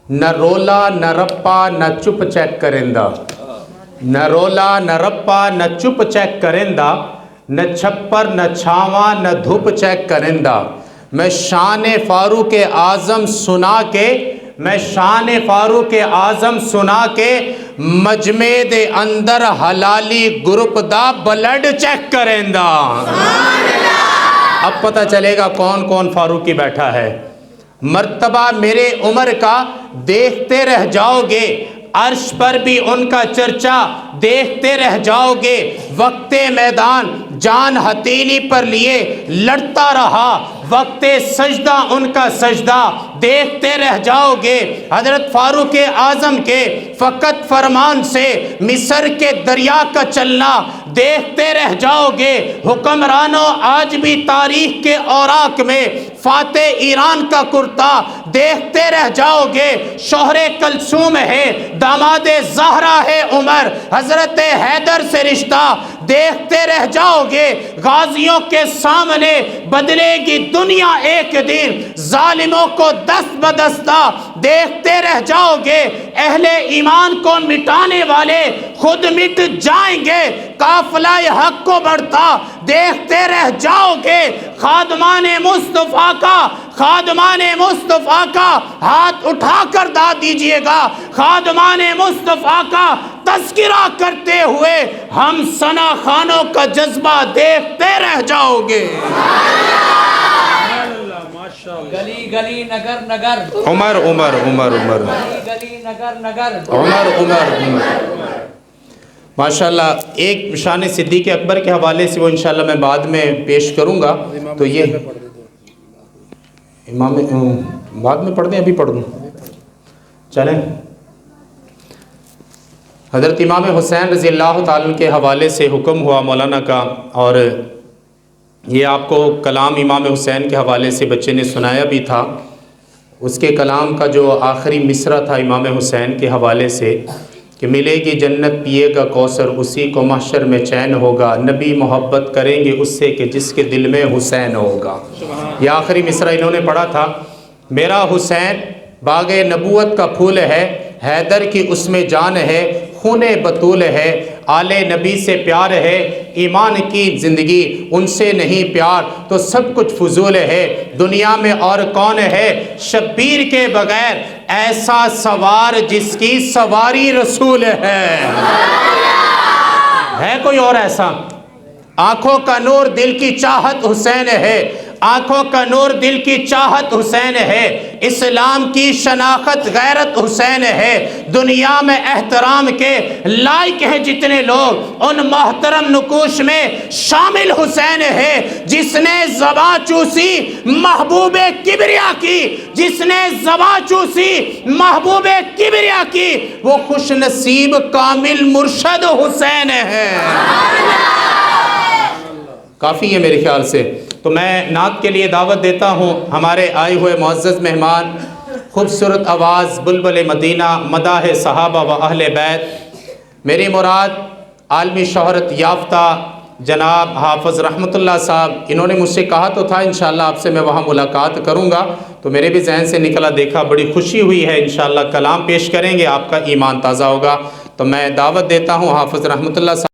نہ رولا نہ رپا نہ چپ چیک کرندہ، نہ رولا نہ رپا نہ چپ چیک کرندہ، نہ چھپر نہ چھاواں نہ دھوپ چیک کرندہ، میں شان فاروق اعظم سنا کے، میں شان فاروق اعظم سنا کے مجمع دے اندر حلالی گروپ دا بلڈ چیک کرندہ۔ اب پتہ چلے گا کون کون فاروقی بیٹھا ہے۔ مرتبہ میرے عمر کا دیکھتے رہ جاؤ گے، عرش پر بھی ان کا چرچا دیکھتے رہ جاؤ گے، وقت میدان جان ہتھیلی پر لیے لڑتا رہا، وقت سجدہ ان کا سجدہ دیکھتے رہ جاؤ گے۔ حضرت فاروق اعظم کے فقط فرمان سے مصر کے دریا کا چلنا دیکھتے رہ جاؤ گے۔ حکمرانوں آج بھی تاریخ کے اوراق میں فاتح ایران کا کرتا دیکھتے رہ جاؤ گے۔ شوہر کلثوم ہے، داماد زہرا ہے عمر، حضرت حیدر سے رشتہ دیکھتے رہ جاؤ گے۔ غازیوں کے سامنے بدلے گی دنیا ایک دن، ظالموں کو دست بدستہ دیکھتے رہ جاؤ گے۔ اہل ایمان کو مٹانے والے خود مٹ جائیں گے، قافلہ حق کو بڑھتا دیکھتے رہ جاؤ گے۔ خادمان مصطفیٰ کا، خادمان مصطفیٰ کا ہاتھ اٹھا کر داد دیجئے گا، خادمان مصطفیٰ کا تذکرہ کرتے ہوئے ہم ثنا خانوں کا جذبہ دیکھتے رہ جاؤ گے۔ گلی گلی نگر نگر عمر عمر عمر عمر گلی گلی نگر نگر عمر عمر عمر ماشاءاللہ ایک شان صدیق اکبر کے حوالے سے وہ انشاءاللہ میں بعد میں پیش کروں گا۔ تو یہ امام بعد میں پڑھ دیں ابھی پڑھ دوں؟ چلیں۔ حضرت امام حسین رضی اللہ تعالیٰ کے حوالے سے حکم ہوا مولانا کا، اور یہ آپ کو کلام امام حسین کے حوالے سے بچے نے سنایا بھی تھا۔ اس کے کلام کا جو آخری مصرع تھا امام حسین کے حوالے سے کہ ملے گی جنت پیے گا کوثر، اسی کو محشر میں چین ہوگا، نبی محبت کریں گے اس سے کہ جس کے دل میں حسین ہوگا۔ یہ آخری مصرع انہوں نے پڑھا تھا۔ میرا حسین باغ نبوت کا پھول ہے، حیدر کی اس میں جان ہے، خون بطول ہے، آل نبی سے پیار ہے، ایمان کی زندگی ان سے نہیں پیار تو سب کچھ فضول ہے۔ دنیا میں اور کون ہے شبیر کے بغیر ایسا سوار جس کی سواری رسول ہے کوئی اور ایسا؟ آنکھوں کا نور دل کی چاہت حسین ہے، آنکھوں کا نور دل کی چاہت حسین ہے، اسلام کی شناخت غیرت حسین ہے۔ دنیا میں احترام کے لائق ہیں جتنے لوگ، ان محترم نکوش میں شامل حسین ہے۔ جس نے زباں چوسی محبوب کبریا کی، جس نے زباں چوسی محبوب کبریا کی، وہ خوش نصیب کامل مرشد حسین ہے۔ کافی ہے میرے خیال سے۔ تو میں نعت کے لیے دعوت دیتا ہوں ہمارے آئے ہوئے معزز مہمان، خوبصورت آواز بلبل مدینہ، مداح صحابہ و اہل بیت۔ میری مراد عالمی شہرت یافتہ جناب حافظ رحمت اللہ صاحب، انہوں نے مجھ سے کہا تو تھا انشاءاللہ آپ سے میں وہاں ملاقات کروں گا، تو میرے بھی ذہن سے نکلا، دیکھا بڑی خوشی ہوئی ہے، انشاءاللہ کلام پیش کریں گے، آپ کا ایمان تازہ ہوگا۔ تو میں دعوت دیتا ہوں حافظ رحمت اللہ صاحب